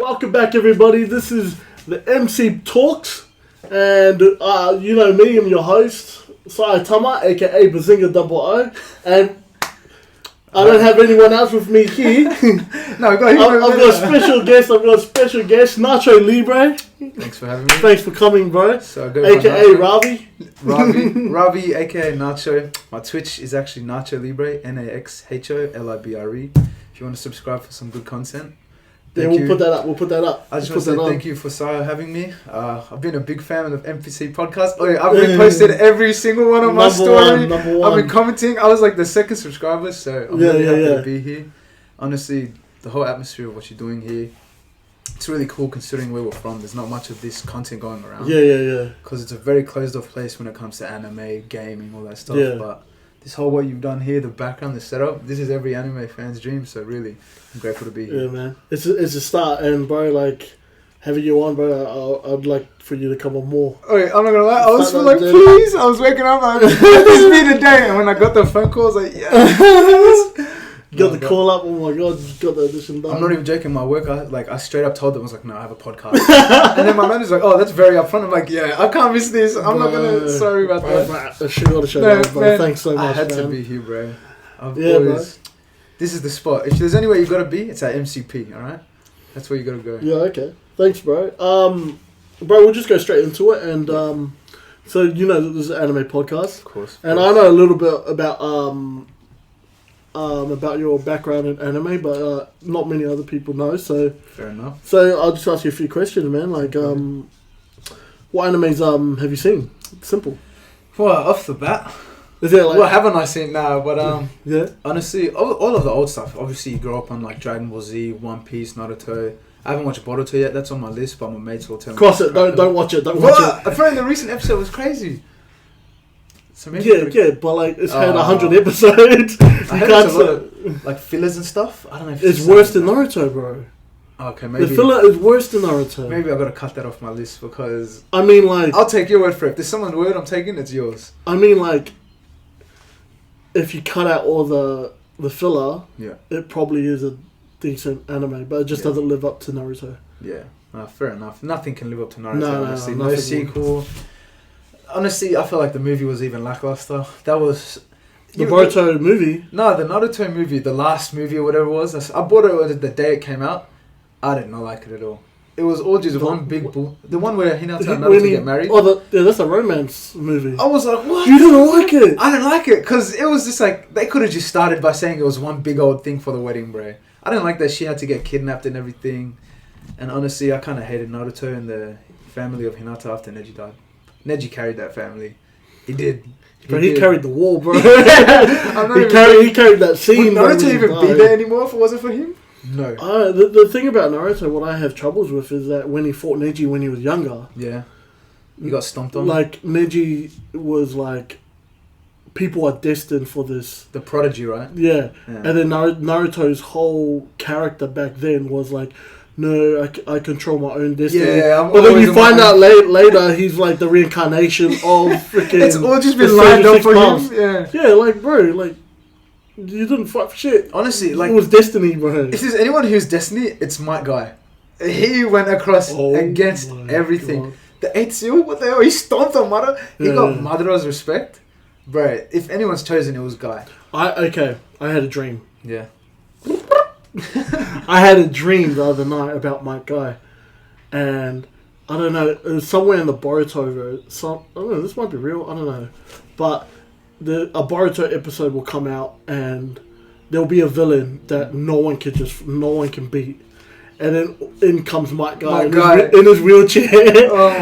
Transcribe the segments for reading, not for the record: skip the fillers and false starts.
welcome back everybody. This is the MC Talks, and you know me, I'm your host, Saitama, aka Bazinga Double O, and I don't have anyone else with me here. No, I've got a special guest, Nacho Libre. Thanks for having me. Thanks for coming, bro. So go aka Ravi. Ravi, aka Nacho. My Twitch is actually Nacho Libre, NAXHOLIBRE. If you want to subscribe for some good content. We'll put that up. I just want to say thank you for Saya having me. I've been a big fan of MCP Podcast. Oh, yeah, I've been posted every single one of my stories. I've been commenting. I was like the second subscriber, so I'm really happy to be here. Honestly, the whole atmosphere of what you're doing here, it's really cool considering where we're from. There's not much of this content going around. Yeah. Because it's a very closed off place when it comes to anime, gaming, all that stuff. Yeah. But this whole what you've done here, the background, the setup, this is every anime fan's dream. So really, I'm grateful to be here. Yeah, man. It's a start, and bro, like having you on, bro, I'd like for you to come on more. Okay, I'm not gonna lie. I was like, please. I was waking up. Like, this be the day. And when I got the phone call, I was like, yes. You got the call up. Oh my god, you got the audition done. I'm not even joking. My work, I straight up told them, I was like, no, I have a podcast. And then my manager's like, oh, that's very upfront. I'm like, yeah, I can't miss this. I'm not gonna. Sorry about that. I should have shown up, bro. Thanks so much, I had man. to be here, bro. Bro. This is the spot. If there's anywhere you gotta be, it's at MCP. All right, that's where you gotta go. Yeah. Okay. Thanks, bro. Bro, we'll just go straight into it, and so you know this is an anime podcast, of course. And I know a little bit about your background in anime, but not many other people know. So fair enough. So I'll just ask you a few questions, man. Like, what animes have you seen? Simple. Well, off the bat, is there like? Well, haven't I seen now? But yeah. Honestly, all of the old stuff. Obviously, you grow up on like Dragon Ball Z, One Piece, Naruto. I haven't watched Boruto yet. That's on my list, but my mates will tell me. Cross it. Don't watch it. Don't watch it. Apparently, the recent episode was crazy. So yeah, but like it's had 100 episodes. I heard it's a lot of, like fillers and stuff. I don't know if it's worse than Naruto, bro. Okay, maybe the filler is worse than Naruto. Maybe I gotta cut that off my list because I mean, like, I'll take your word for it. If there's someone's word I'm taking, it's yours. I mean, like, if you cut out all the filler, it probably is a decent anime, but it just doesn't live up to Naruto. Yeah, fair enough. Nothing can live up to Naruto. No, honestly. No sequel. Honestly, I feel like the movie was even lackluster. That was the Boruto movie. No, the Naruto movie, the last movie or whatever it was. I bought it the day it came out. I did not like it at all. It was all just one big bull. The one where Hinata and Naruto get married. Oh, that's a romance movie. I was like, what? You didn't like it? I didn't like it because it was just like they could have just started by saying it was one big old thing for the wedding, bro. I didn't like that she had to get kidnapped and everything. And honestly, I kind of hated Naruto and the family of Hinata after Neji died. Neji carried that family. He did. He carried the wall, bro. He carried that scene. Would Naruto even be there anymore if it wasn't for him? No. The thing about Naruto, what I have troubles with is that when he fought Neji when he was younger. Yeah. He got stomped on. Like, Neji was like, people are destined for this. The prodigy, right? Yeah. And then Naruto's whole character back then was like, no, I control my own destiny. Yeah, but then you find out later he's like the reincarnation of freaking. It's all just been lined up for him. Yeah, like, bro, like, you didn't fight for shit. Honestly, like, it was destiny, bro. If there's anyone who's destiny, it's my guy. He went across against everything. God. The 8th seal, what the hell? He stomped on Madara. He got Madara's respect. Bro, if anyone's chosen, it was Guy. I had a dream. Yeah. I had a dream the other night about my guy, and I don't know, it was somewhere in the Boruto. I don't know, this might be real. I don't know, but a Boruto episode will come out, and there'll be a villain that no one can beat, and then in comes Might Guy in his wheelchair,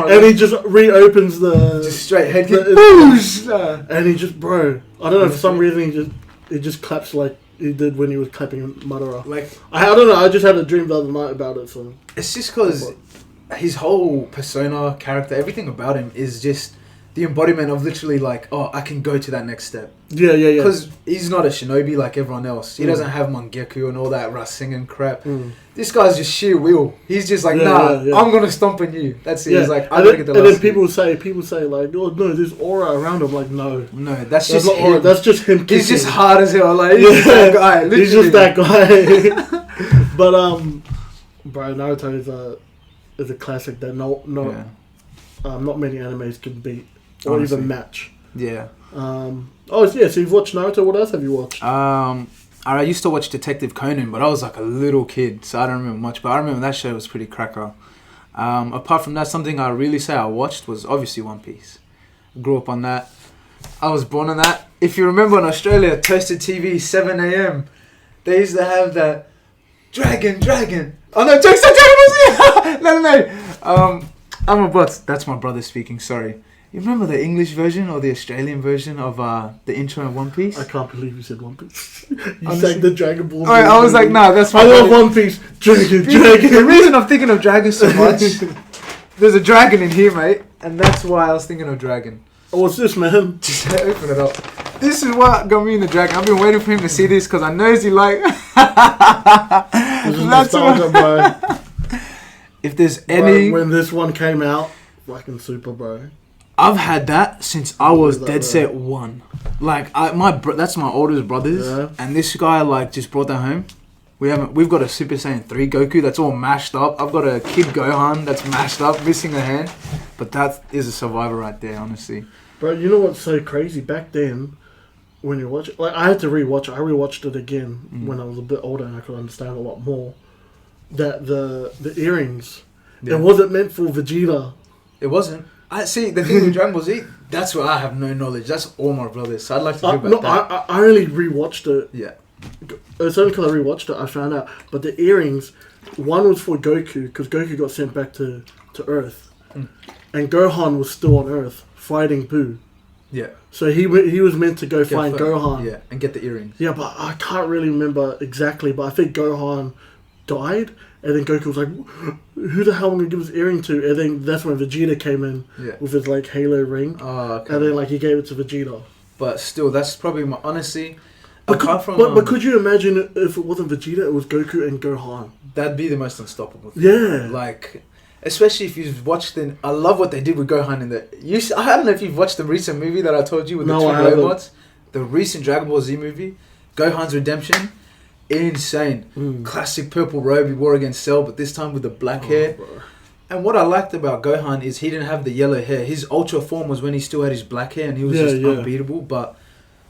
and he just reopens just straight head kick, and he just I don't know, for some reason he just claps like he did when he was clapping Madara. Like, I don't know, I just had a dream the other night about it. So it's just because his whole persona, character, everything about him is just the embodiment of literally like, oh, I can go to that next step. Yeah. Because he's not a shinobi like everyone else. He doesn't have Mangekyou and all that Rasengan crap. This guy's just sheer will. He's just like, I'm gonna stomp on you. That's it. Yeah. He's like, I'm gonna get the last. And then people say like, oh no, there's aura around him. Like, no, that's just him. Aura. That's just him. He's just hard as hell. Like, he's just that guy. Literally. He's just that guy. But Bro, Naruto is a classic that not many animes can beat or Honestly. even match. Yeah. So you've watched Naruto. What else have you watched? I used to watch Detective Conan, but I was like a little kid, so I don't remember much. But I remember that show was pretty cracker. Apart from that, something I really say I watched was obviously One Piece. Grew up on that. I was born on that. If you remember in Australia, Toasted TV, 7 a.m., they used to have that Dragon. Oh no, Jokes on No. I'm a bot. That's my brother speaking, sorry. You remember the English version or the Australian version of the intro of One Piece? I can't believe you said One Piece. You sang the Dragon Ball. Alright, I was like, nah, that's my I love brother. One Piece. Dragon. The reason I'm thinking of Dragon so much, there's a dragon in here, mate, and that's why I was thinking of Dragon. Oh, what's this, man? Just open it up. This is what got me in the Dragon. I've been waiting for him to see this because I know he like. This is nostalgia, bro. If there's any, when this one came out, fucking super, bro. I've had that since I was dead set 1. Like that's my oldest brothers, and this guy like just brought that home. We've got a Super Saiyan 3 Goku that's all mashed up. I've got a Kid Gohan that's mashed up, missing a hand, but that is a survivor right there, honestly. Bro, you know what's so crazy? Back then, when you watch it, like I had to rewatch it. I rewatched it again when I was a bit older and I could understand a lot more. That the earrings, it wasn't meant for Vegeta. It wasn't. I see the thing with Dragon Ball Z. That's where I have no knowledge. That's all my brothers. So I'd like to hear about that. I only rewatched it. Yeah. It's only because I rewatched it I found out. But the earrings, one was for Goku because Goku got sent back to Earth, and Gohan was still on Earth fighting Boo. Yeah. So he was meant to go find Gohan. Yeah, and get the earrings. Yeah, but I can't really remember exactly. But I think Gohan died, and then Goku was like, "Who the hell am I gonna give this earring to?" And then that's when Vegeta came in with his like Halo ring. Oh, okay. And then like he gave it to Vegeta. But still, that's probably my honestly. But could you imagine if it wasn't Vegeta, it was Goku and Gohan? That'd be the most unstoppable thing. Yeah. Like, especially if you've watched I love what they did with Gohan in the. I don't know if you've watched the recent movie that I told you with the twin robots. The recent Dragon Ball Z movie, Gohan's Redemption. Insane. Classic purple robe he wore against Cell, but this time with the black hair. Bro. And what I liked about Gohan is he didn't have the yellow hair. His ultra form was when he still had his black hair and he was just unbeatable. But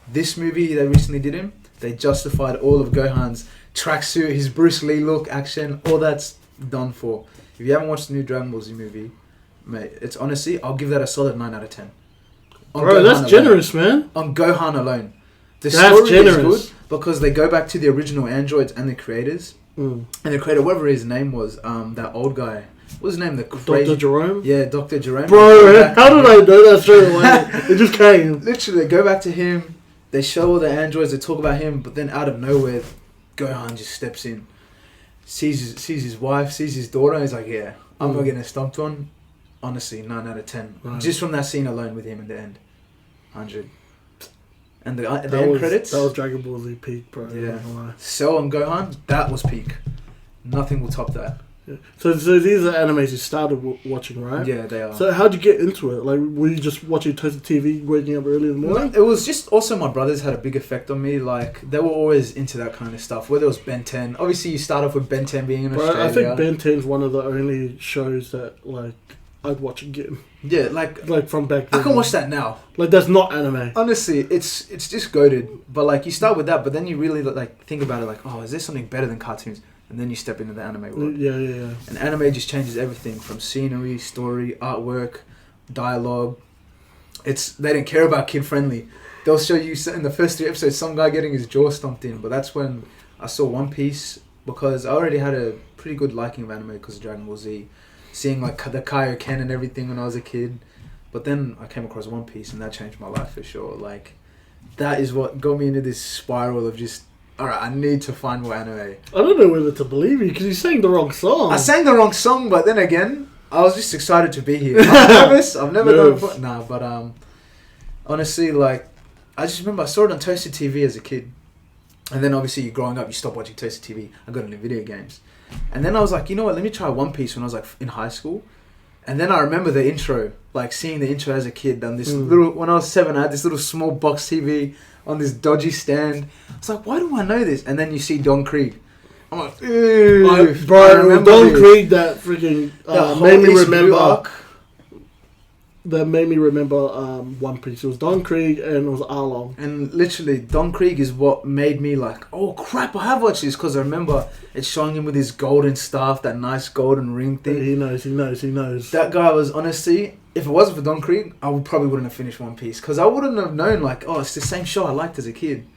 this movie they recently did him, they justified all of Gohan's tracksuit, his Bruce Lee look, action, all that's done for. If you haven't watched the new Dragon Ball Z movie, mate, it's honestly, I'll give that a solid 9 out of 10. Bro, that's generous, man. On Gohan alone. The that's story generous. is good because they go back to the original androids and the creators. And the creator, whatever his name was, that old guy. What was his name? The crazy... Dr. Jerome? Yeah, Dr. Jerome. Bro, how did I know that straight away? It just came. Literally, they go back to him. They show all the androids. They talk about him. But then out of nowhere, Gohan just steps in. Sees his wife, sees his daughter. And he's like, yeah, I'm not getting stomped on. Honestly, 9 out of 10. Right. Just from that scene alone with him in the end. 100. And the end credits? That was Dragon Ball Z peak, bro. Yeah. Cell and Gohan, that was peak. Nothing will top that. Yeah. So these are animes you started watching, right? Yeah, they are. So how'd you get into it? Like, were you just watching Toasted TV, waking up early in the morning? It was just also my brothers had a big effect on me. Like, they were always into that kind of stuff. Whether it was Ben 10. Obviously, you start off with Ben 10 being in Australia. I think Ben 10's one of the only shows that, like, I'd watch again. Yeah, like from back then. I can watch that now. Like, that's not anime. Honestly, it's just goated. But, like, you start with that, but then you really, like, think about it, like, oh, is there something better than cartoons? And then you step into the anime world. Yeah. And anime just changes everything from scenery, story, artwork, dialogue. They don't care about kid-friendly. They'll show you in the first 3 episodes some guy getting his jaw stomped in. But that's when I saw One Piece, because I already had a pretty good liking of anime because of Dragon Ball Z. Seeing like the Kaioken and everything when I was a kid. But then I came across One Piece and that changed my life for sure. Like, that is what got me into this spiral of just, alright, I need to find more anime. I don't know whether to believe you because you sang the wrong song. I sang the wrong song, but then again, I was just excited to be here. I'm nervous. I've never done it before. Nah, but honestly, like, I just remember I saw it on Toasted TV as a kid. And then obviously growing up, you stop watching Toasted TV. I got into video games. And then I was like, you know what, let me try One Piece when I was like in high school. And then I remember the intro, like seeing the intro as a kid on this little, when I was 7, I had this little small box TV on this dodgy stand. I was like, why do I know this? And then you see Don Krieg. I'm like, ooh. Bro, Don Krieg that freaking made me remember. That made me remember One Piece. It was Don Krieg and it was Arlong. And literally, Don Krieg is what made me like, oh crap, I have watched this, because I remember it's showing him with his golden staff, that nice golden ring thing. He knows. That guy was, honestly, if it wasn't for Don Krieg, I probably wouldn't have finished One Piece, because I wouldn't have known, like, oh, it's the same show I liked as a kid.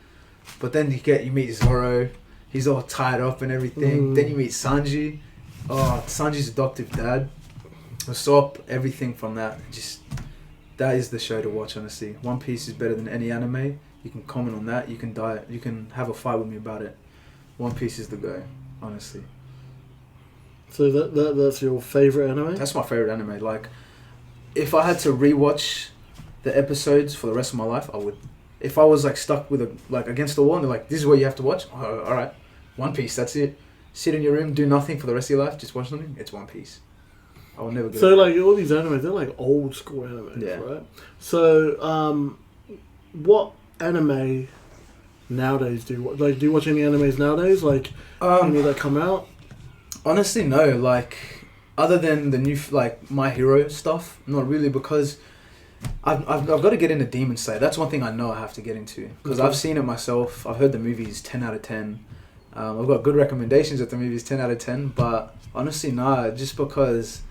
But then you meet Zoro, he's all tied up and everything. Then you meet Sanji. Oh, Sanji's adoptive dad. Usopp, everything from that. That is the show to watch, honestly. One Piece is better than any anime. You can comment on that. You can have a fight with me about it. One Piece is the go, honestly. So that's your favorite anime? That's my favorite anime. Like, if I had to rewatch the episodes for the rest of my life, I would. If I was like stuck with against the wall and they're like, this is what you have to watch. Oh, all right, One Piece. That's it. Sit in your room, do nothing for the rest of your life. Just watch something. It's One Piece. I will never go. So like all these animes, they're like old school animes, right? So what anime nowadays do you watch? Like, do you watch any animes nowadays? Like any that come out? Honestly, no. Like, other than the new like My Hero stuff, not really, because I've got to get into Demon Slayer. That's one thing I know I have to get into, because I've seen it myself. I've heard the movie's 10 out of 10. I've got good recommendations that the movie's 10 out of 10. But honestly, nah. Just because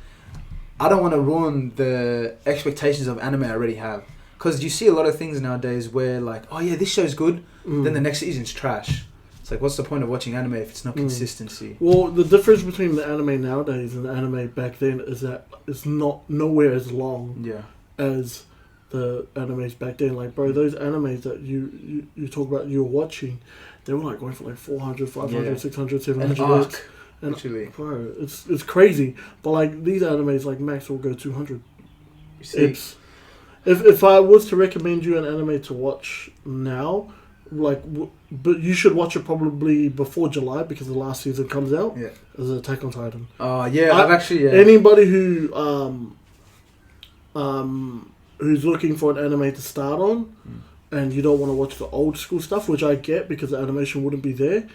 I don't want to ruin the expectations of anime I already have. Because you see a lot of things nowadays where like, oh yeah, this show's good, then the next season's trash. It's like, what's the point of watching anime if it's not consistency? Well, the difference between the anime nowadays and the anime back then is that it's nowhere as long as the animes back then. Like, bro, those animes that you talk about you were watching, they were like going for like 400, 500, 600, 700. And literally, bro, it's crazy. But like these animes, like max will go 200. If I was to recommend you an anime to watch now, like, but you should watch it probably before July because the last season comes out. Yeah, is Attack on Titan. I've actually anybody who who's looking for an anime to start on, and you don't want to watch the old school stuff, which I get because the animation wouldn't be there.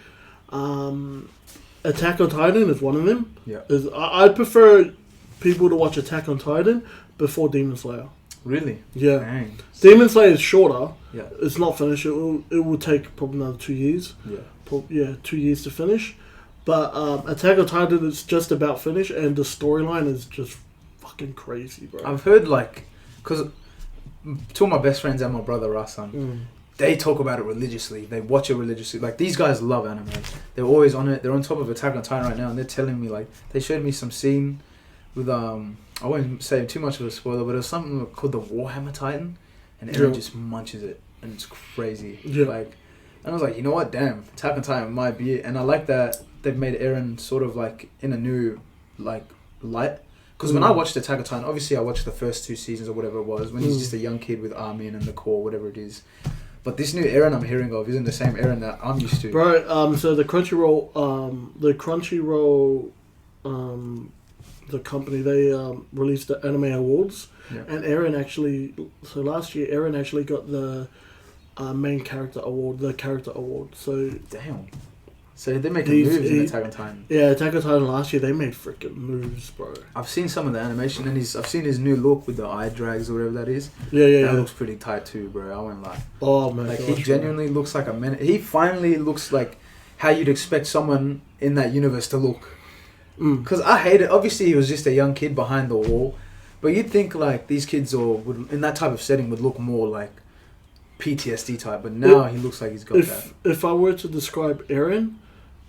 Attack on Titan is one of them. Yeah, I'd prefer people to watch Attack on Titan before Demon Slayer. Really? Yeah. Dang. Demon Slayer is shorter. Yeah. It's not finished. It will take probably another 2 years. Yeah. 2 years to finish. But Attack on Titan is just about finished, and the storyline is just fucking crazy, bro. I've heard like, because two of my best friends and my brother Rasan, they talk about it religiously. They watch it religiously. Like, these guys love anime. They're always on it. They're on top of Attack on Titan right now, and they're telling me, like, they showed me some scene with I won't say too much of a spoiler, but it was something called the Warhammer Titan, and Eren just munches it, and it's crazy. Like, and I was like, you know what, damn, Attack on Titan might be it. And I like that they've made Eren sort of like in a new like light. Because when I watched Attack on Titan, obviously I watched the first 2 seasons or whatever it was, when he's just a young kid with Armin and the core, whatever it is. But this new Eren I'm hearing of isn't the same Eren that I'm used to. Bro, so the Crunchyroll, the company, they released the Anime Awards, and Eren actually, so last year Eren actually got the main character award, the character award. So damn. So they're making moves in Attack on Titan. Yeah, Attack on Titan last year, they made freaking moves, bro. I've seen some of the animation, and I've seen his new look with the eye drags or whatever that is. That looks pretty tight too, bro. I won't lie. Oh man, like, he genuinely looks like a man. He finally looks like how you'd expect someone in that universe to look. Because I hate it. Obviously, he was just a young kid behind the wall, but you'd think like these kids would in that type of setting would look more like PTSD type. But now he looks like he's got that. If I were to describe Eren,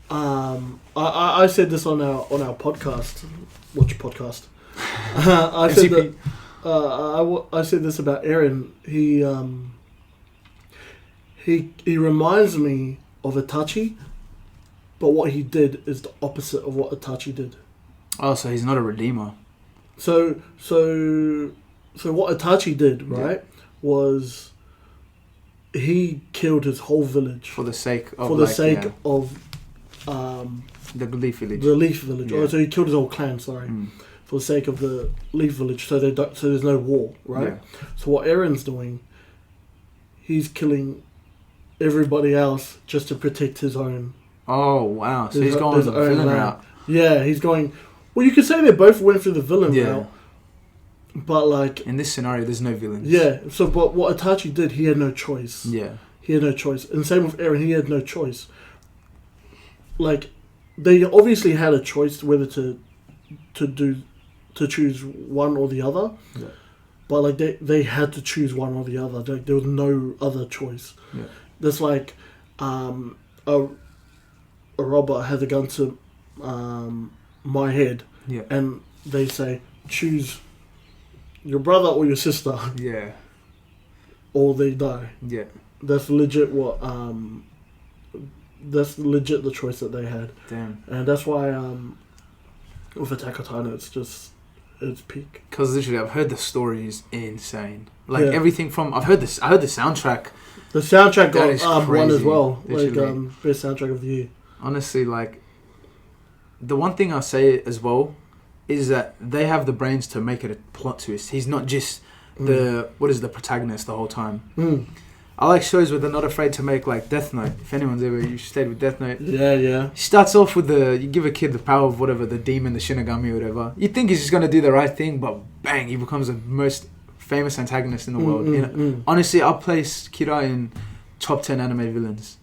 I said this on our podcast. Which podcast? I said MCP. that. I said this about Eren. He reminds me of Itachi. But what he did is the opposite of what Itachi did. Oh, so he's not a redeemer. So what Itachi did, right, was he killed his whole village for the sake of of the Leaf Village. The Leaf Village. Yeah. Oh, so he killed his whole clan. Sorry, for the sake of the Leaf Village. So there's no war, right? Yeah. So what Eren's doing, he's killing everybody else just to protect his own Oh wow! So he's going the villain route. Yeah, he's going. Well, you could say they both went through the villain route. But like in this scenario, there's no villains. Yeah. So, but what Itachi did, he had no choice. Yeah. He had no choice, and same with Eren. He had no choice. Like, they obviously had a choice whether to choose one or the other. Yeah. But like they had to choose one or the other. Like, there was no other choice. Yeah. That's like, a robber had a gun to, my head. Yeah. And they say choose your brother or your sister. Yeah. Or they die. Yeah. That's legit what that's legit the choice that they had. Damn. And that's why with Attack on Titan it's peak. Because literally I've heard the story is insane. Like everything from I heard the soundtrack. The soundtrack got won as well. Literally. Like best soundtrack of the year. Honestly, like the one thing I'll say as well is that they have the brains to make it a plot twist. He's not just the protagonist the whole time. I like shows where they're not afraid to make like Death Note. If anyone's ever stayed with Death Note, yeah. He starts off with you give a kid the power of whatever, the demon, the Shinigami, or whatever. You think he's just gonna do the right thing, but bang, he becomes the most famous antagonist in the world. Honestly, I'll place Kira in top 10 anime villains,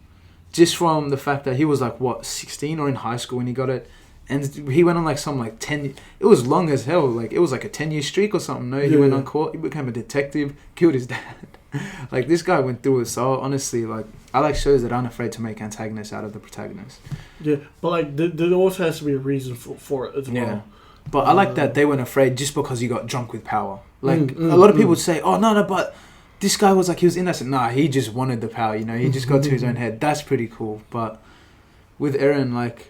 just from the fact that he was like 16 or in high school when he got it. And he went on like 10. It was long as hell. Like it was like a 10-year streak or something. No, he went on court. He became a detective. Killed his dad. Like this guy went through it. So honestly, like I like shows that aren't afraid to make antagonists out of the protagonists. Yeah, but like there also has to be a reason for it as well. Yeah, but I like that they weren't afraid just because he got drunk with power. Like a lot of people would say, "Oh no, but this guy was like he was innocent." Nah, he just wanted the power. You know, he just got to his own head. That's pretty cool. But with Eren, like.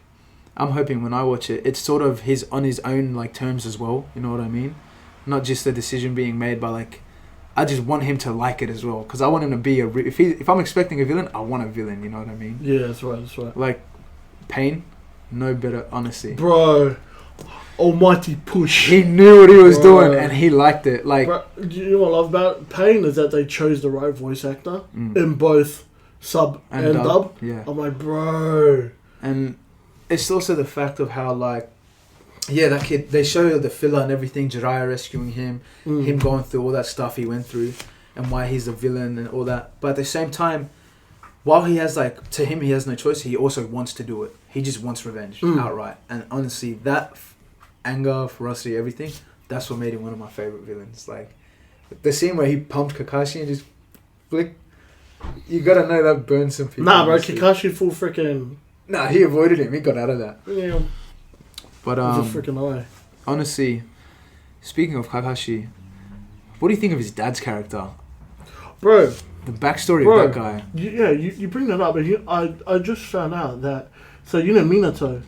I'm hoping when I watch it, it's sort of on his own like terms as well. You know what I mean? Not just the decision being made by like. I just want him to like it as well because I want him to be if I'm expecting a villain, I want a villain. You know what I mean? Yeah, that's right. Like, Pain, no better, honestly. Bro, almighty push. He knew what he was doing and he liked it. Like, bro, you know what I love about Pain is that they chose the right voice actor in both sub and dub. Yeah, I'm like, bro, and. It's also the fact of how, like, that kid, they show the filler and everything, Jiraiya rescuing him, him going through all that stuff he went through, and why he's a villain and all that. But at the same time, while he has, like, to him, he has no choice, he also wants to do it. He just wants revenge outright. And honestly, that anger, ferocity, everything, that's what made him one of my favorite villains. Like, the scene where he pumped Kakashi and just flick, you gotta know that burns some people. Nah, bro, Kakashi full freaking... Nah, he avoided him. He got out of that. Yeah. But it was a freaking lie. Honestly, speaking of Kakashi, what do you think of his dad's character? Bro. The backstory of that guy. You bring that up, and I just found out that, so you know Minato,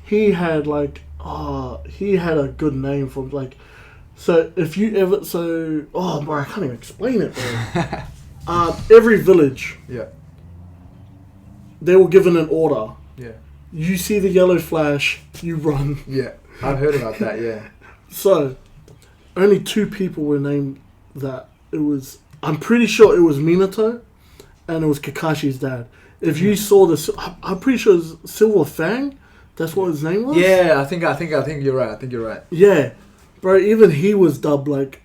he had like, he had a good name for like, so if you ever, bro, I can't even explain it, bro. Every village. Yeah. They were given an order. Yeah. You see the yellow flash, you run. Yeah, I've heard about that, yeah. So, only 2 people were named that. I'm pretty sure it was Minato, and it was Kakashi's dad. If you saw I'm pretty sure it was Silver Fang. That's what his name was? Yeah, I think you're right. I think you're right. Yeah. Bro, even he was dubbed like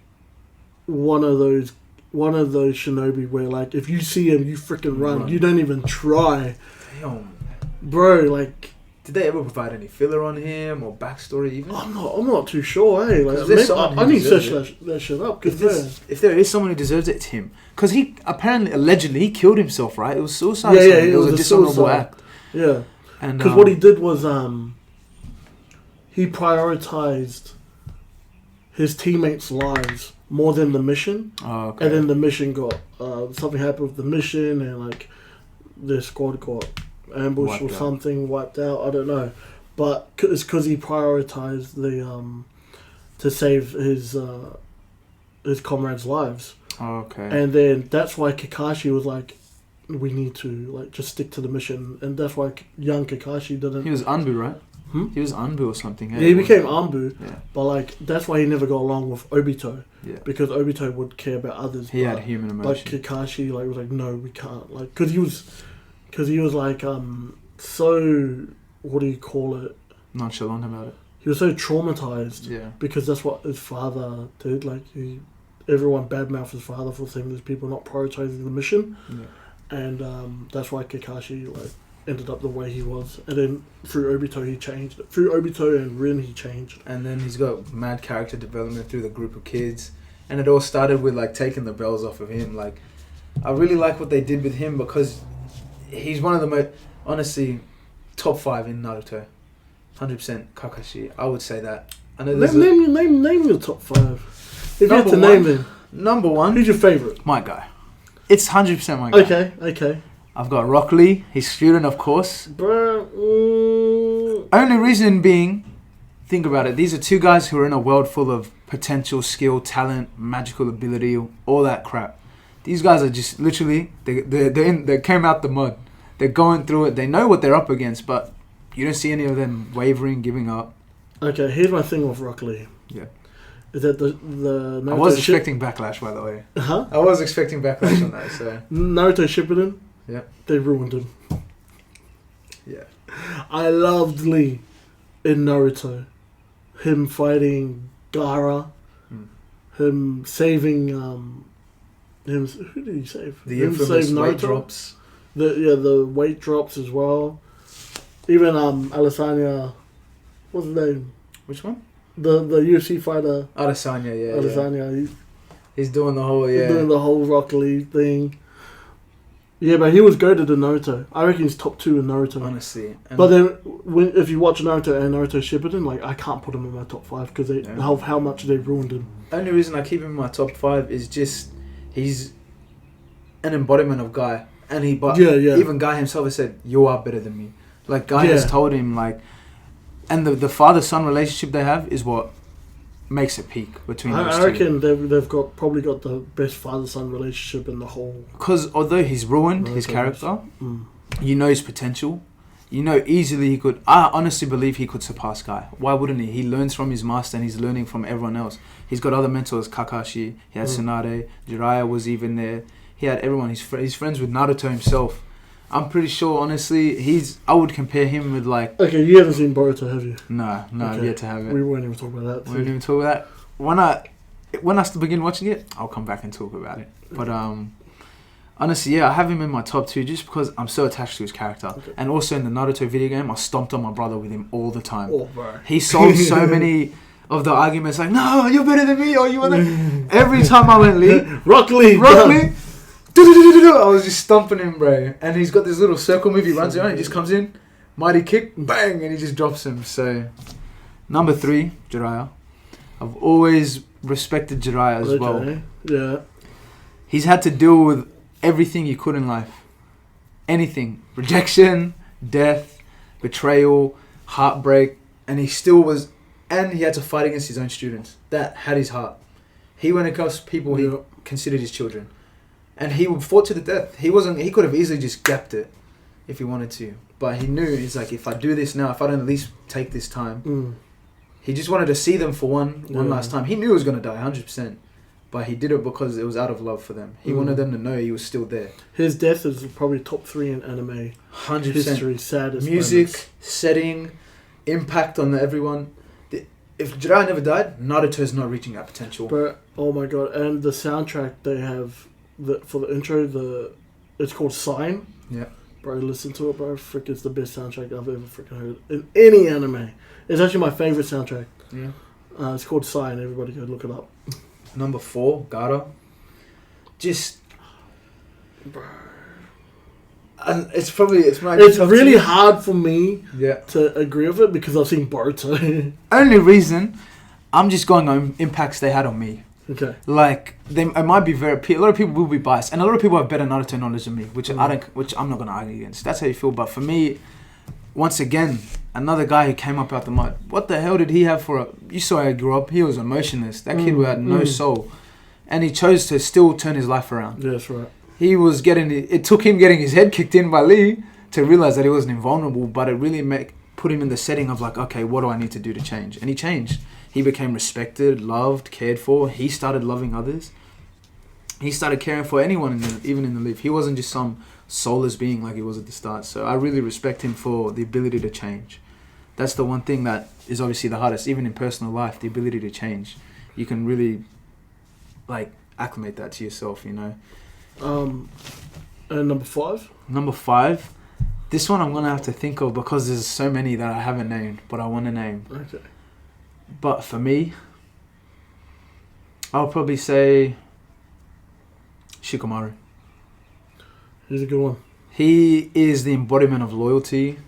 one of those shinobi where like if you see him you freaking run. You don't even try. Damn. Bro, like did they ever provide any filler on him or backstory even? I'm not too sure, hey. Like maybe I need to search that shit up. If there is someone who deserves it, it's him. Because he allegedly he killed himself, right? It was suicide. Yeah, it was a dishonorable act. Yeah. Because what he did was he prioritized his teammates' lives more than the mission. Oh, okay. And then the mission got something happened with the mission, and like their squad got ambushed wiped out. I don't know, but it's because he prioritized the to save his comrades' lives. Oh, okay. And then that's why Kakashi was like, we need to like just stick to the mission, and that's why young Kakashi didn't. He was Anbu, right? He was Anbu or something. Yeah, he became Anbu, but like that's why he never got along with Obito. Yeah. Because Obito would care about others. He had human emotion. Like Kakashi, like was like, no, we can't, like, because he was like so, what do you call it? Nonchalant about it. He was so traumatized. Yeah. Because that's what his father did. Like, everyone badmouthed his father for saying there's people not prioritizing the mission. Yeah. And that's why Kakashi, like, ended up the way he was. And then through Obito, he changed. Through Obito and Rin, he changed. And then he's got mad character development through the group of kids. And it all started with, like, taking the bells off of him. Like, I really like what they did with him because he's one of the most, honestly, top 5 in Naruto. 100% Kakashi. I would say that. I know name your top 5. If you had to name them. Number 1. Who's your favourite? My guy. It's 100% my guy. Okay. I've got Rock Lee, his student, of course. Only reason being, think about it. These are 2 guys who are in a world full of potential, skill, talent, magical ability, all that crap. These guys are just literally, they came out the mud. They're going through it. They know what they're up against, but you don't see any of them wavering, giving up. Okay, here's my thing with Rock Lee. Yeah. Is that the Naruto I was expecting backlash, by the way. Huh? I was expecting backlash on that, so. Naruto Shippuden? Yeah. They ruined him. Yeah. I loved Lee in Naruto. Him fighting Gaara. Him saving... who did he save? The infamous weight drops. The weight drops as well. Even Adesanya, what's his name? Which one? The UFC fighter. Adesanya, yeah. Adesanya. He's doing the whole, He's doing the whole Rock Lee thing. Yeah, but he was goated in Naruto. I reckon he's top 2 in Naruto. Honestly. But then, if you watch Naruto and Naruto Shippuden, like, I can't put him in my top 5 because of how much they ruined him. Only reason I keep him in my top 5 is just he's an embodiment of Guy, and even Guy himself has said, "You are better than me." Like Guy has told him, like, and the father-son relationship they have is what makes it peak between those two. I reckon they've probably got the best father-son relationship in the whole. Because although he's ruined his character, you know his potential. You know easily he could. I honestly believe he could surpass Guy. Why wouldn't he? He learns from his master and he's learning from everyone else. He's got other mentors, Kakashi. He had Tsunade. Jiraiya was even there. He had everyone. He's friends with Naruto himself. I'm pretty sure, honestly, I would compare him with, like... Okay, you haven't seen Boruto, have you? No, I've yet to have it. We won't even talk about that. We won't even talk about that. When I begin watching it, I'll come back and talk about it. But, honestly, yeah, I have him in my top 2 just because I'm so attached to his character. Okay. And also in the Naruto video game, I stomped on my brother with him all the time. Oh, bro. He solved so many of the arguments, like, no, you're better than me, or you want to... Every time I went Lee... Rock Lee! I was just stomping him, bro. And he's got this little circle move. He runs around. He just comes in, mighty kick, bang, and he just drops him. So, number 3, Jiraiya. I've always respected Jiraiya as well. Yeah. He's had to deal with everything he could in life. Anything. Rejection, death, betrayal, heartbreak. And he still was... And he had to fight against his own students. That had his heart. He went against people he considered his children. And he fought to the death. He could have easily just gapped it if he wanted to. But he knew, he's like, if I do this now, if I don't at least take this time. He just wanted to see them for one last time. He knew he was going to die, 100%. But he did it because it was out of love for them. He wanted them to know he was still there. His death is probably top 3 in anime 100%. history. Saddest music, moments. setting, impact on everyone. If Jiraiya never died, Naruto's not reaching that potential. But, oh my god. And the soundtrack they have... for the intro, it's called Sign. Yeah. Bro, listen to it, bro. Frick, it's the best soundtrack I've ever freaking heard in any anime. It's actually my favorite soundtrack. Yeah. It's called Sign. Everybody go look it up. Number 4, Gaara. Just... Bro. And it's my... It's really hard for me to agree with it because I've seen Boruto. Only reason, I'm just going on impacts they had on me. Okay. Like, it might be a lot of people will be biased, and a lot of people have better Naruto knowledge than me, which I'm not gonna argue against. That's how you feel. But for me, once again, another guy who came up out the mud. What the hell did he have for a? You saw how he grew up. He was emotionless. That kid had no soul, and he chose to still turn his life around. Yeah, that's right. He was It took him getting his head kicked in by Lee to realize that he wasn't invulnerable, but it really put him in the setting of like, okay, what do I need to do to change? And he changed. He became respected, loved, cared for. He started loving others. he started caring for anyone, even in the lift. He wasn't just some soulless being like he was at the start. So I really respect him for the ability to change. That's the one thing that is obviously the hardest, even in personal life, the ability to change. You can really, like, acclimate that to yourself, you know. And number 5? Number 5, this one I'm going to have to think of because there's so many that I haven't named, but I want to name. Okay. But for me, I'll probably say Shikamaru. He's a good one. He is the embodiment of loyalty,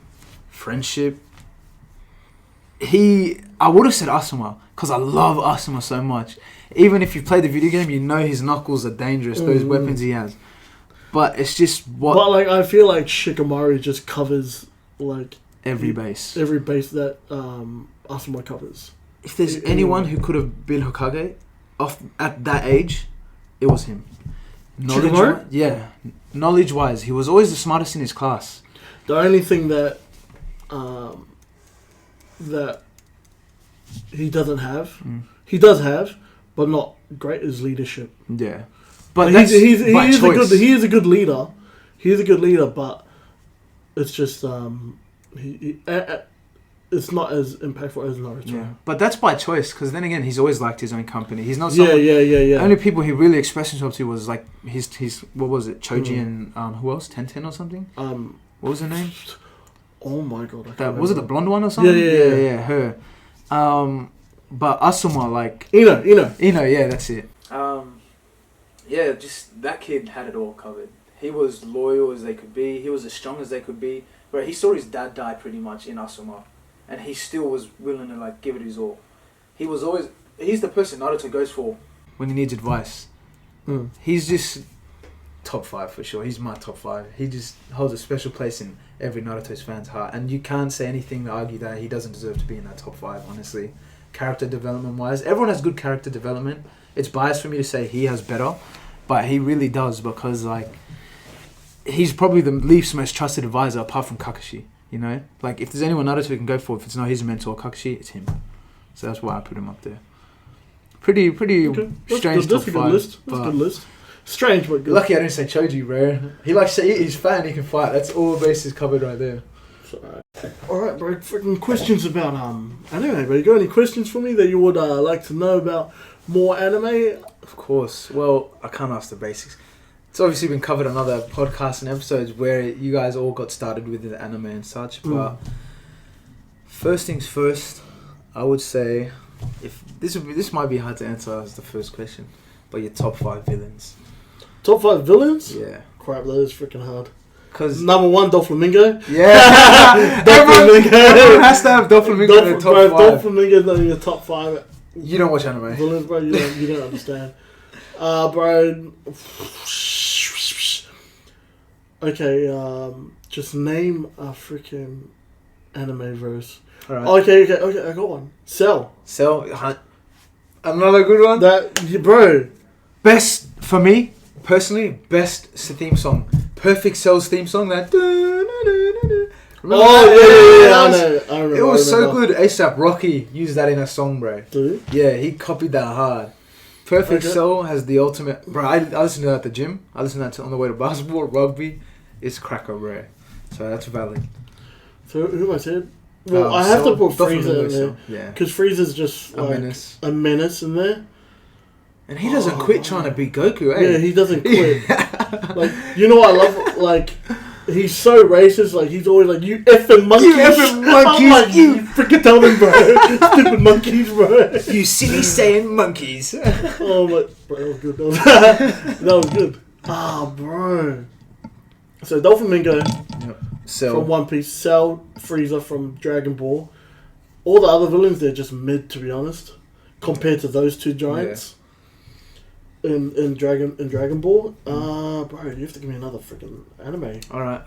friendship. I would have said Asuma because I love Asuma so much. Even if you play the video game, you know his knuckles are dangerous, those weapons he has. But it's just what... But, like, I feel like Shikamaru just covers, like... Every base. Every base that Asuma covers. If there's anyone who could have been Hokage at that age, it was him. Shikamaru? Yeah. Knowledge-wise, he was always the smartest in his class. The only thing that that he doesn't have, he does have, but not great, is leadership. Yeah. But he is a good leader. He is a good leader, but it's just it's not as impactful as Naruto. Yeah. But that's by choice, because then again, he's always liked his own company. He's not someone... Yeah. Only people he really expressed himself to was like his what was it, Choji and who else? Tenten or something? What was her name? Oh my god, I can't was it the blonde one or something? Yeah, her. But Asuma, like Ino, yeah, that's it. Yeah, just that kid had it all covered. He was loyal as they could be. He was as strong as they could be. But he saw his dad die pretty much in Asuma, and he still was willing to like give it his all. He's the person Naruto goes for when he needs advice. He's just top 5 for sure. He's my top 5. He just holds a special place in every Naruto's fan's heart, and you can't say anything to argue that he doesn't deserve to be in that top 5, honestly. Character development wise, everyone has good character development. It's biased for me to say he has better, but he really does, because like he's probably the least most trusted advisor apart from Kakashi, you know? Like if there's anyone Naruto can go for, if it's not his mentor Kakashi, it's him. So that's why I put him up there. Pretty okay. strange That's top 5. a good list. That's a good list. Strange but good. Lucky I didn't say Choji, bro. He likes to eat, he's fat and he can fight. That's all bases covered right there. Alright, bro. Freaking questions about anime, bro. You got any questions for me that you would like to know about more anime? Of course. Well, I can't ask the basics. It's obviously been covered on other podcasts and episodes where you guys all got started with the anime and such, but first things first, I would say, if this might be hard to answer as the first question, but your top 5 villains. Top 5 villains? Yeah. Crap, that is freaking hard. Cause number 1, Doflamingo. Yeah. Everyone has to have Doflamingo in the top 5. Doflamingo in your top 5. You don't watch anime. Villains, bro. You don't understand. Bro. Okay, just name a freaking anime verse. Alright. Okay, I got one. Cell. Another good one. Bro. Best, for me, personally, best theme song. Perfect Cell's theme song. That. I remember. It was so good. ASAP Rocky used that in a song, bro. Did he? Yeah, he copied that hard. Perfect Cell has the ultimate... Bro, I listen to that at the gym. I listen to that on the way to basketball, rugby. It's cracker, bro. So that's valid. So who am I saying? Well, I have to put Frieza in there. Yeah. Because Frieza's just like a menace in there. And he doesn't quit trying to beat Goku, eh? Yeah, he doesn't quit. Like, you know what I love? Like, he's so racist. Like, he's always like, you effing monkeys. You effing monkeys. Like, you freaking tell them, bro. Stupid monkeys, bro. You silly Saiyan monkeys. Oh, my... Bro, that was good. That was good. Bro. So, Doflamingo. Yep. Cell. From One Piece. Cell, Frieza from Dragon Ball. All the other villains, they're just mid, to be honest. Compared to those two giants. Yeah. In Dragon Ball. Bro, you have to give me another freaking anime. Alright,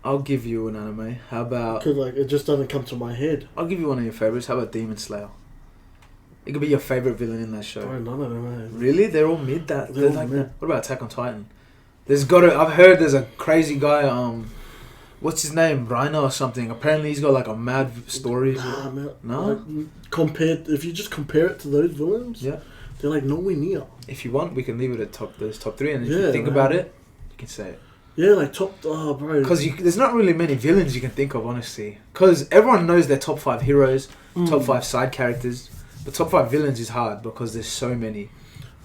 I'll give you an anime. How about... Because, like, it just doesn't come to my head. I'll give you one of your favourites. How about Demon Slayer? It could be your favourite villain in that show. Bro, none of them, Really? They're all mid? They're all like mid. That. What about Attack on Titan? I've heard there's a crazy guy, what's his name? Rhino or something. Apparently he's got like a mad story. No? Like, if you just compare it to those villains, yeah. they're like nowhere near. If you want, we can leave it at those top 3, and if you think about it, you can say it. Yeah, like bro. Because there's not really many villains you can think of, honestly. Because everyone knows their top 5 heroes, top 5 side characters. But top 5 villains is hard because there's so many.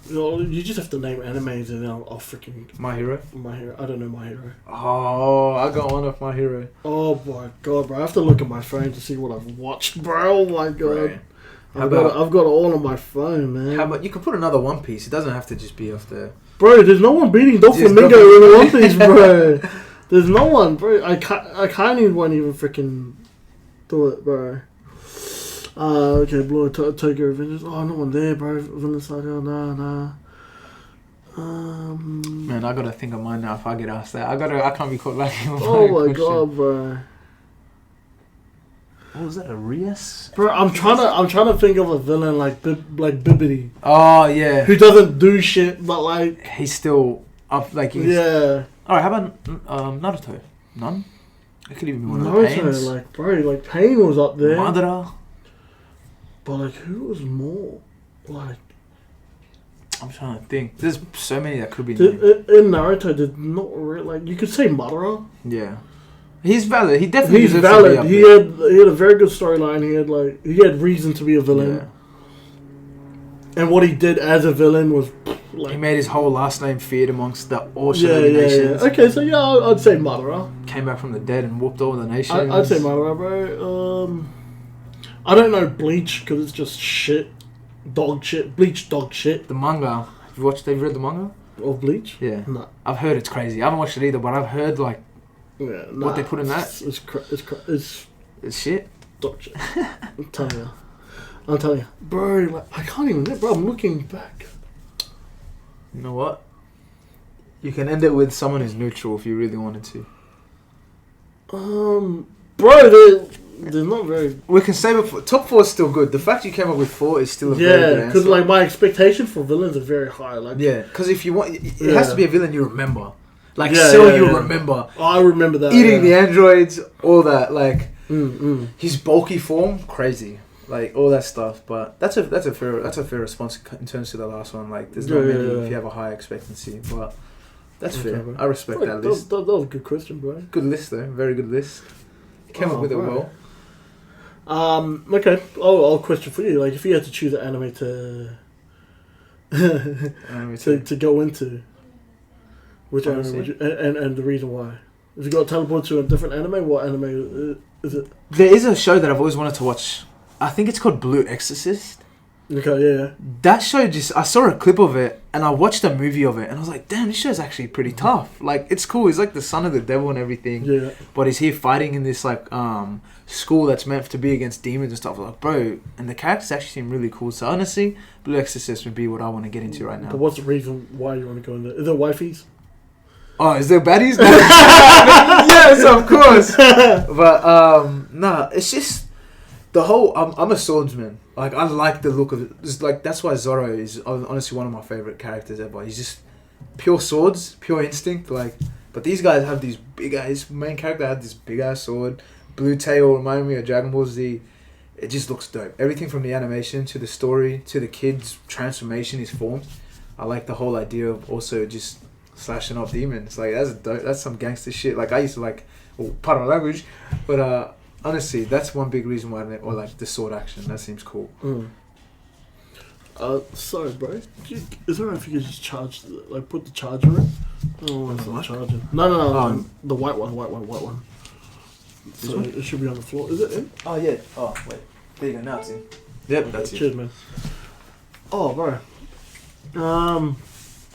You just have to name animes and I'll freaking... My Hero? My Hero. I don't know My Hero. Oh, I got one of My Hero. Oh my god, bro. I have to look at my phone to see what I've watched, bro. Oh my god. Right. I've got it all on my phone, man. How about you can put another One Piece? It doesn't have to just be off there. Bro, there's no one beating Doflamingo in One Piece, bro. There's no one, bro. I can't even freaking do it, bro. Okay, Blue Tokyo Revengers. Oh, no one there, bro. Vinland Saga, nah. Man, I gotta think of mine now. If I get asked that, I can't be caught lacking. Oh my god, bro. What was that? A Rias? Bro, I'm trying to think of a villain like Bibbidi. Oh yeah. Who doesn't do shit, but like he's still up. Like yeah. All right. How about Naruto? None. It could even be one of the Naruto, Pains. like bro, like Pain was up there. Madara. But like, who was more like? I'm trying to think. There's so many that could be. In Naruto, did not really, like you could say Madara. Yeah, he's valid. He definitely he's deserves valid. to be up He there. had a very good storyline. He had reason to be a villain. Yeah. And what he did as a villain was like he made his whole last name feared amongst all shinobi nations. Yeah. Okay, so yeah, I'd say Madara. Came back from the dead and whooped all the nations. I'd say Madara, bro. I don't know Bleach because it's just shit, dog shit. Bleach dog shit. The manga. Have you read the manga? Of Bleach? Yeah. No. I've heard it's crazy. I haven't watched it either, but I've heard like what they put in that. It's shit. Dog shit. I'm telling you, bro. Like, I can't even. Bro, I'm looking back. You know what? You can end it with someone who's neutral if you really wanted to. Bro, they're not very. We can save it for top 4 is still good. The fact you came up with 4 is still a very good answer. Because like my expectation for villains are very high. Like because if you want, it has to be a villain you remember. Like remember. Oh, I remember that. Eating the androids, all that. Like his bulky form, crazy. Like all that stuff. But that's a fair response in terms of the last one. Like there's not many if you have a high expectancy, but that's fair. Bro. I respect that list. That was a good question, bro. Good list though. Very good list. Came up with it well. Okay. I'll question for you. Like, if you had to choose an anime to to go into, which anime would you? And the reason why? If you got to teleport to a different anime, what anime is it? There is a show that I've always wanted to watch. I think it's called Blue Exorcist. Okay, yeah. That show I saw a clip of it and I watched a movie of it and I was like, damn, this show's actually pretty tough. Like, it's cool. He's like the son of the devil and everything. Yeah. But he's here fighting in this like school that's meant to be against demons and stuff. Like, bro, and the characters actually seem really cool. So honestly, Blue Exorcist would be what I want to get into right now. But what's the reason why you want to go in there? Is there wifeys? Oh, is there baddies? Yes, of course. But nah, it's just the whole. I'm a swordsman. Like, I like the look of it. It's like, that's why Zoro is honestly one of my favorite characters ever. He's just pure swords, pure instinct. Like, but these guys have these big ass. Main character had this big ass sword. Blue tail reminded me of Dragon Ball Z. It just looks dope. Everything from the animation to the story to the kid's transformation, his forms. I like the whole idea of also just slashing off demons. Like, that's dope. That's some gangster shit. Like, I used to like, pardon my language, but honestly, that's one big reason why, or like the sword action. That seems cool. Sorry, bro. Is there if you could just charge, like, put the charger in? Oh, it's not charging. No. The white one. So it should be on the floor. Is it in? Oh yeah. Oh wait. There you go. Now it's in. Yep, that's it. Cheers, man. Oh, bro.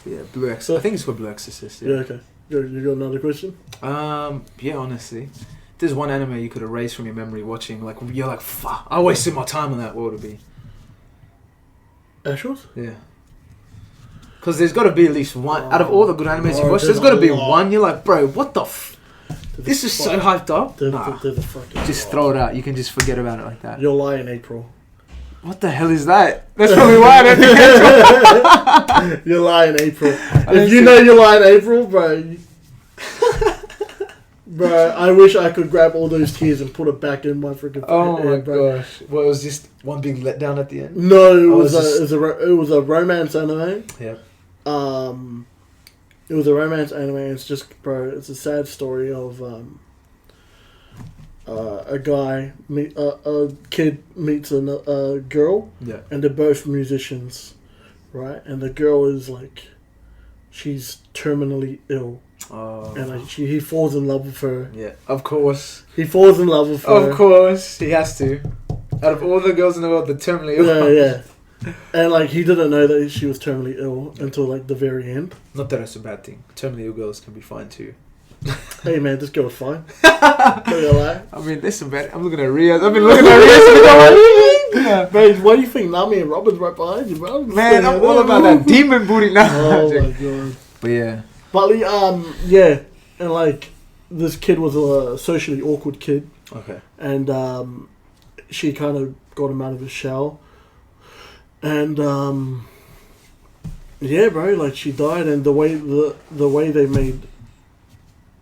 Yeah, Blue Exorcist. I think it's called Blue Exorcist. Yeah. Okay. You got another question? Yeah. Honestly, there's one anime you could erase from your memory watching. Like, you're like, fuck, I wasted my time on that. What would it be? Ashos? Yeah. Because there's got to be at least one out of all the good animes you've watched. There's got to be one. You're like, bro, what the? This is so hyped up. Just throw it out. You can just forget about it like that. You'll lie in April. What the hell is that? That's probably why I don't think You'll lie in April. If you know you lie in April, bro, Bro, I wish I could grab all those tears and put it back in my freaking. Oh my bro. gosh! Well, it was just one big letdown at the end. No, it was a romance anime. Yeah. It was a romance anime. It's just, bro. It's a sad story of a kid meets a girl. Yeah. And they're both musicians, right? And the girl is like, she's terminally ill. Oh. And like he falls in love with her. Yeah, of course. He falls in love with her. Of course, he has to. Out of all the girls in the world, the terminally ill. Yeah. And like he didn't know that she was terminally ill until like the very end. Not that it's a bad thing. Terminally ill girls can be fine too. Hey man, this girl was fine. Not gonna lie. I mean, there's some bad. I'm looking at Riaz. I've been looking at Riaz. Man, why do you think Nami and Robin's right behind you, bro? Man, I'm all about that demon booty now. Oh my god. But yeah. But yeah, and like this kid was a socially awkward kid. Okay. And she kind of got him out of his shell. And yeah, bro, like she died, and the way they made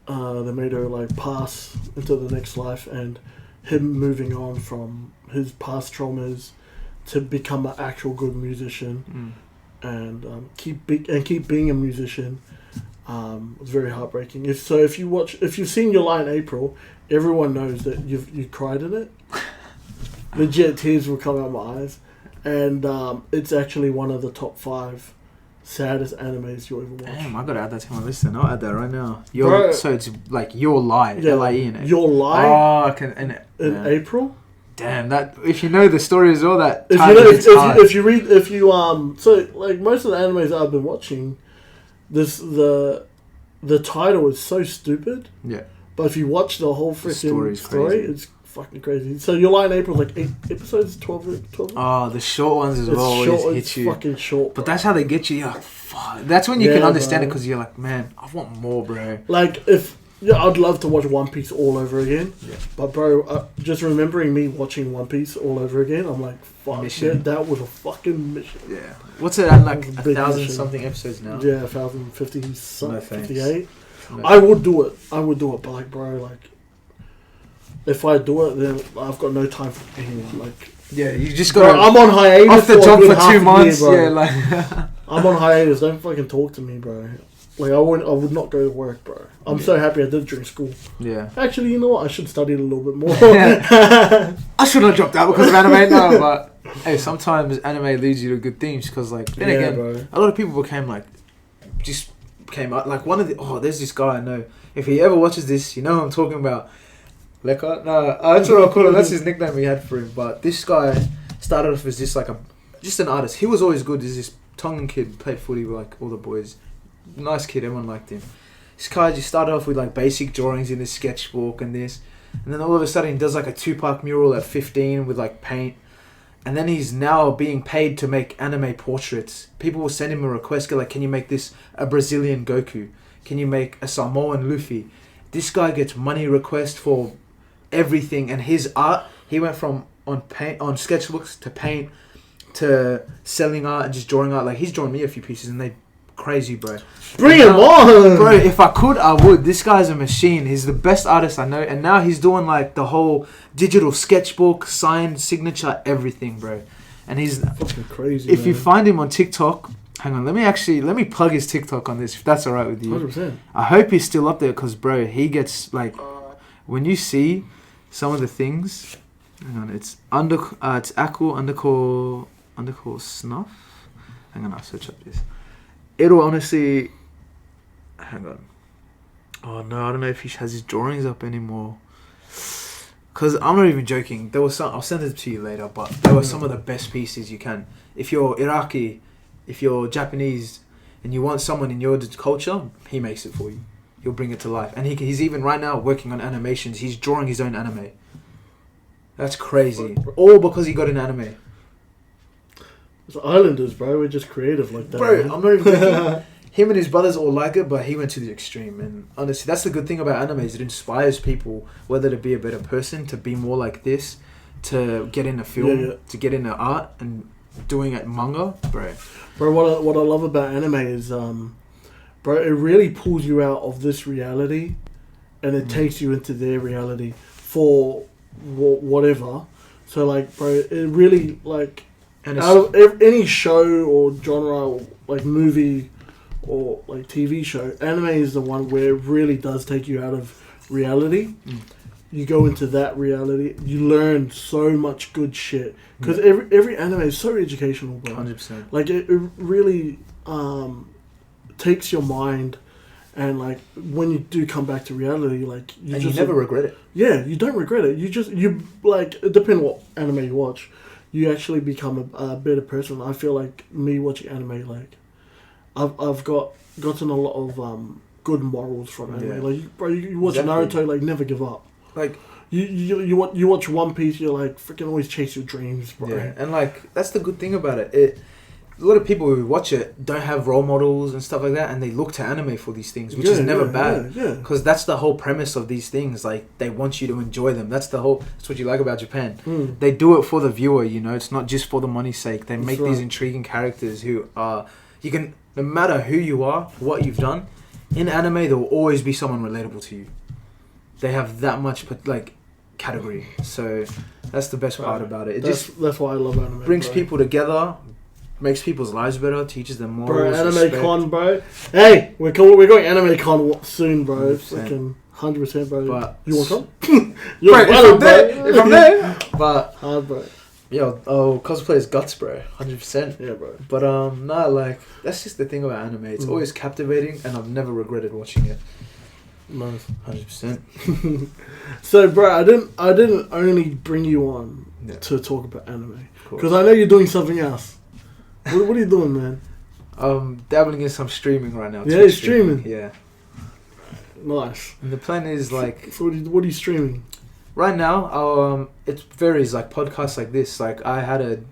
her like pass into the next life, and him moving on from his past traumas to become an actual good musician, and keep being a musician. Was very heartbreaking. If you've seen Your Lie in April, everyone knows that you cried in it. Legit tears will come out of my eyes, and it's actually one of the top 5 saddest animes you'll ever watch. Damn, I gotta add that to my list. Then I'll add that right now. So it's like Your Lie, L-I-E in it. Your Lie. Oh, I can in April. Damn, that if you know the story as well, that if you so like most of the animes that I've been watching, the title is so stupid. Yeah. But if you watch the whole freaking story, it's fucking crazy. So Your Lie in April is like 8 episodes, 12. Oh, the short ones as well always hit you. Fucking short. But that's how they get you. You're like, fuck. That's when you can understand it, because you're like, man, I want more, bro. Like I'd love to watch One Piece all over again. Yeah. But bro, just remembering me watching One Piece all over again, I'm like, fuck, that was a fucking mission. Yeah. What's it at, like 1,000 something episodes now? Yeah, 1,050 something, 58. No. I would do it, but like, bro, like, if I do it, then I've got no time for anyone. Like, yeah, you just got. I'm on hiatus. Off the job for 2 months. Year, like, I'm on hiatus. Don't fucking talk to me, bro. Like, I would not go to work, bro. I'm so happy I did during school. Yeah. Actually, you know what? I should study it a little bit more. I should have dropped out because of anime now, but hey, sometimes anime leads you to good things, because like then again, bro. a lot of people came out like one of the there's this guy I know. If he ever watches this, you know who I'm talking about. Lekka? No, that's what I'll call him. That's his nickname we had for him. But this guy started off as just an artist. He was always good. He's this Tongan kid, played footy with like all the boys. Nice kid, everyone liked him. This guy just started off with like basic drawings in his sketchbook and this, and then all of a sudden he does like a Tupac mural at 15 with like paint, and then he's now being paid to make anime portraits. People will send him a request, go like, can you make this a Brazilian Goku? Can you make a Samoan Luffy? This guy gets money requests for everything, and his art, he went from on sketchbooks to paint to selling art and just drawing art. Like, he's drawn me a few pieces and they crazy, bro. Bring him on, bro. If I could, I would. This guy's a machine. He's the best artist I know, and now he's doing like the whole digital sketchbook, signed signature, everything, bro. And he's fucking crazy. If you find him on TikTok, hang on, let me plug his TikTok on this, if that's alright with you. 100%. I hope he's still up there, because bro, he gets like, when you see some of the things, hang on, it's Aku underscore snuff. Hang on, I'll search up this. It'll honestly, hang on. Oh no, I don't know if he has his drawings up anymore. Cause I'm not even joking. There was some. I'll send it to you later. But there were some of the best pieces you can. If you're Iraqi, if you're Japanese, and you want someone in your culture, he makes it for you. He'll bring it to life. And he's even right now working on animations. He's drawing his own anime. That's crazy. All because he got an anime. It's Islanders, bro. We're just creative like that. Bro, man. I'm not even joking. Him and his brothers all like it, but he went to the extreme. And honestly, that's the good thing about anime, is it inspires people, whether to be a better person, to be more like this, to get into film, to get into art, and doing it manga, bro. Bro, what I love about anime is, bro, it really pulls you out of this reality and it takes you into their reality for whatever. So like, bro, it really like And out of any show or genre or like movie or like TV show, anime is the one where it really does take you out of reality. You go into that reality, you learn so much good shit because every anime is so educational, bro. 100%. Like it really takes your mind, and like when you do come back to reality, like you never regret it. Yeah, you don't regret it. You like, it depends what anime you watch. You actually become a better person. I feel like me watching anime, like I've gotten a lot of good morals from anime. Yeah. Like, bro, you watch Naruto, like never give up. Like you watch One Piece, you're like freaking always chase your dreams, bro. Yeah, and like that's the good thing about it. A lot of people who watch it don't have role models and stuff like that, and they look to anime for these things, which is never bad. Yeah. Because that's the whole premise of these things. Like they want you to enjoy them. That's what you like about Japan. They do it for the viewer. You know, it's not just for the money's sake. They make these intriguing characters who are no matter who you are, what you've done, in anime there will always be someone relatable to you. They have that much like category. So that's the best part about it. That's why I love anime. Brings people together. Makes people's lives better, teaches them more. Bro, Anime Con, bro. Hey, we're going Anime Con soon, bro. 100%. Freaking 100%, bro. But you want some? You're if I'm there. But hard, bro. Yo, cosplay is guts, bro. 100%. Yeah, bro. But nah, like that's just the thing about anime. It's always captivating, and I've never regretted watching it. Nice. 100%. So, bro, I didn't only bring you on to talk about anime because I know you're doing something else. What are you doing, man? Dabbling in some streaming right now. Yeah, you're streaming. Yeah. Nice. And the plan is like. So what are you streaming? Right now, it varies. Like podcasts like this. Like I had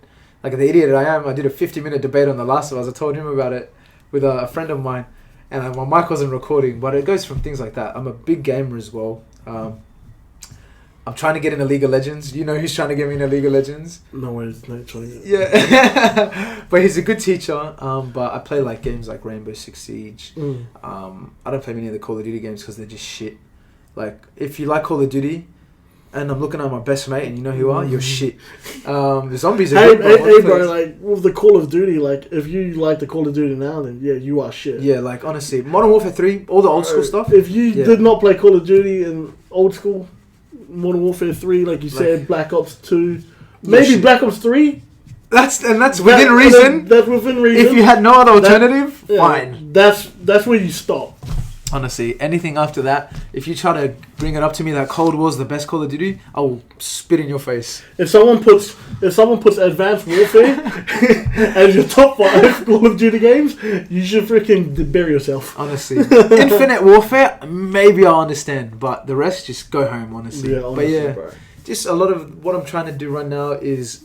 like the idiot I am. I did a 50-minute debate on The Last of Us. I told him about it with a friend of mine, and my mic wasn't recording. But it goes from things like that. I'm a big gamer as well. I'm trying to get into League of Legends. You know who's trying to get me into League of Legends? No way, it's not trying to get. Yeah. But he's a good teacher. But I play like games like Rainbow Six Siege. I don't play many of the Call of Duty games because they're just shit. Like, if you like Call of Duty, and I'm looking at my best mate, and you know who you are, you're shit. The zombies are good. Hey, bro, like, with the Call of Duty, like, if you like the Call of Duty now, then, yeah, you are shit. Yeah, like, honestly, Modern Warfare 3, all the old school stuff. If you did not play Call of Duty in old school, Modern Warfare 3, like you said, Black Ops 2, maybe Black Ops 3. That's within reason. That's within reason. If you had no other alternative, fine. That's where you stop. Honestly, anything after that, if you try to bring it up to me that Cold War's the best Call of Duty, I will spit in your face. If someone puts Advanced Warfare as your top 5 Call of Duty games, you should freaking bury yourself. Honestly, Infinite Warfare, maybe I'll understand, but the rest, just go home. Honestly, yeah, honestly, but yeah, bro. Just a lot of what I'm trying to do right now is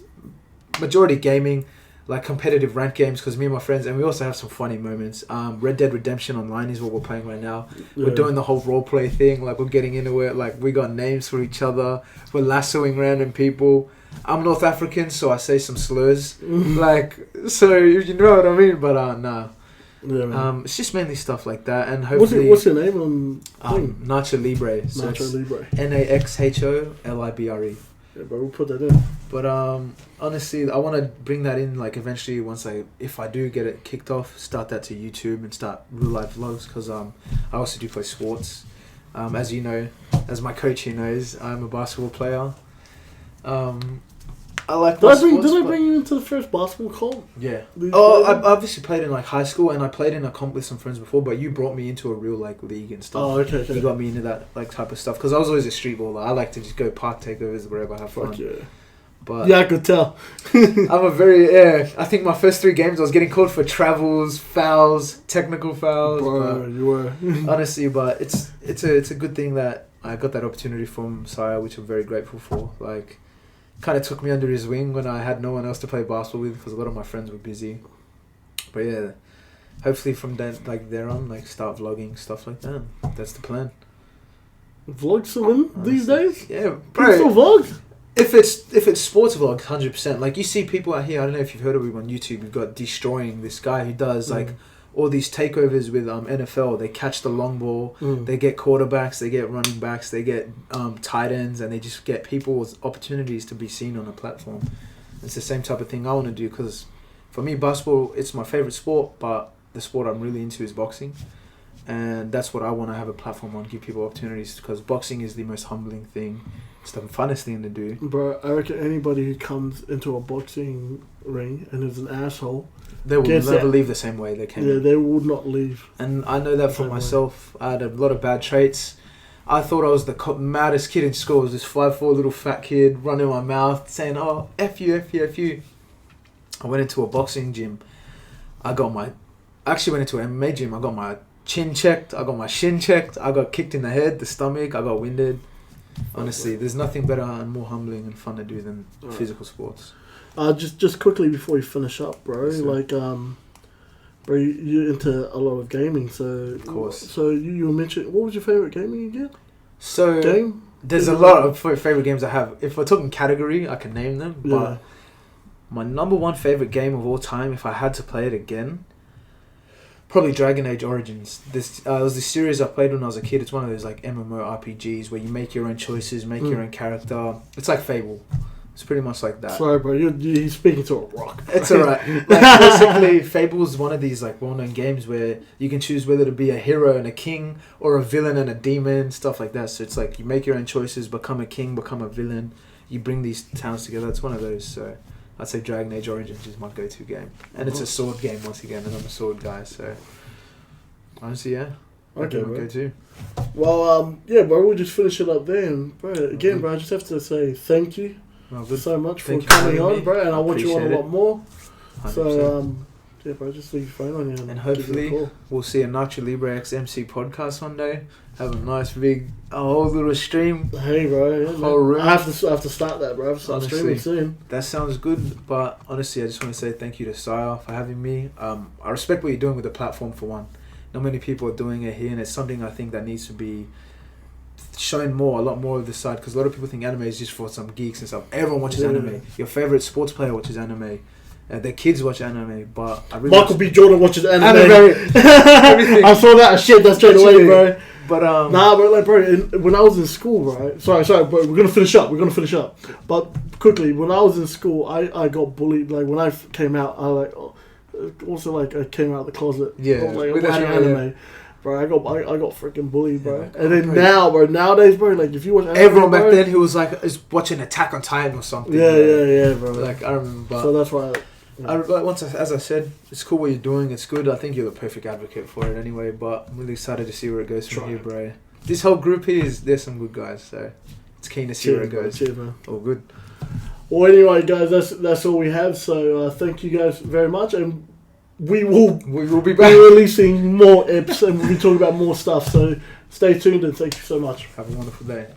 majority gaming. Like competitive ranked games, because me and my friends, and we also have some funny moments. Red Dead Redemption Online is what we're playing right now. Yeah. We're doing the whole roleplay thing, like we're getting into it, like we got names for each other, we're lassoing random people. I'm North African, so I say some slurs, like, so you know what I mean, but nah. Yeah, man. It's just mainly stuff like that, and hopefully... What's your name? Nacho Libre. So Nacho Libre. NAXHOLIBRE. Yeah, but we'll put that in. But honestly, I want to bring that in, like, eventually if I do get it kicked off, start that to YouTube and start real life vlogs, because I also do play sports. As you know, as my coach here knows, I'm a basketball player. I like Did I bring you into the first basketball comp? Yeah. I obviously played in like high school, and I played in a comp with some friends before, but you brought me into a real like league and stuff. Oh, okay. You got me into that like type of stuff, because I was always a street baller. I like to just go park takeovers wherever, have fun. Fuck yeah. But yeah, I could tell. I think my first 3 games I was getting called for travels, fouls, technical fouls. Bro, you were. Honestly, but it's a good thing that I got that opportunity from Saya, which I'm very grateful for. Like, kind of took me under his wing when I had no one else to play basketball with, because a lot of my friends were busy. But yeah, hopefully from then, like there on, like start vlogging, stuff like that. That's the plan. Vlogs still in these days? Yeah, bro. Still vlogs? If it's sports vlogs, 100%. Like you see people out here, I don't know if you've heard of him on YouTube. You've got Destroying, this guy who does like all these takeovers with NFL. They catch the long ball. They get quarterbacks. They get running backs. They get tight ends, and they just get people's opportunities to be seen on a platform. It's the same type of thing I want to do, because for me, basketball, it's my favorite sport, but the sport I'm really into is boxing. And that's what I want to have a platform on, give people opportunities, because boxing is the most humbling thing. It's the funnest thing to do. Bro, I reckon anybody who comes into a boxing ring and is an asshole, they will never leave the same way they came in. Yeah, they would not leave. And I know that for myself. I had a lot of bad traits. I thought I was the maddest kid in school. I was this 5'4" little fat kid running my mouth saying, oh, F you, F you, F you. I went into a boxing gym. I actually went into an MMA gym. I got my chin checked. I got my shin checked. I got kicked in the head, the stomach. I got winded. Honestly, there's nothing better and more humbling and fun to do than physical sports. Just quickly before we finish up, bro. Yes, like, bro, you're into a lot of gaming, so of course. So you mentioned, what was your favorite gaming again? So game? There's a lot of favorite games I have. If we're talking category, I can name them. Yeah. But my number one favorite game of all time, if I had to play it again, probably Dragon Age Origins. This was the series I played when I was a kid. It's one of those like MMORPGs where you make your own choices, make your own character. It's like Fable. It's pretty much like that. Sorry, bro. You're speaking to a rock. It's alright. Like, basically, Fable is one of these like well-known games where you can choose whether to be a hero and a king, or a villain and a demon, stuff like that. So it's like you make your own choices, become a king, become a villain. You bring these towns together. It's one of those. So I'd say Dragon Age Origins is my go-to game, and it's a sword game once again, and I'm a sword guy. So honestly, yeah. Okay, bro. Go-to. Well, yeah, bro. We'll just finish it up there, and bro. Again, bro, I just have to say thank you. So much for coming on, bro, and I want you on a lot more. 100%. So, yeah, bro, just leave your phone on you. And hopefully, we'll see a Nacho Libre X MC podcast one day. Have a nice big, whole little stream. Hey, bro. Yeah, whole room. I have to start that, bro. I have to start streaming soon. That sounds good, but honestly, I just want to say thank you to Saya for having me. I respect what you're doing with the platform, for one. Not many people are doing it here, and it's something I think that needs to be shown more, a lot more of this side, because a lot of people think anime is just for some geeks and stuff. Everyone watches anime. Your favorite sports player watches anime. Their kids watch anime, but I really Michael B. Jordan watches anime. Everything. I saw that shit that straight away, bro. But nah, bro, like, bro, when I was in school, right? Sorry, but we're gonna finish up. But quickly, when I was in school, I got bullied. Like when I came out, I came out of the closet. Yeah, like, watching anime. Bro, I got freaking bullied, bro. Yeah, and then nowadays, bro, like if you watch anime, everyone back then who was like is watching Attack on Titan or something. Yeah, bro. Like I remember. So that's why. As I said, it's cool what you're doing. It's good. I think you're the perfect advocate for it anyway. But I'm really excited to see where it goes from here, bro. This whole group here there's some good guys, so it's keen to see where it goes. Cheers, man. All good. Well, anyway, guys, that's all we have. So thank you guys very much, and we will be back releasing more eps, and we'll be talking about more stuff. So stay tuned, and thank you so much. Have a wonderful day.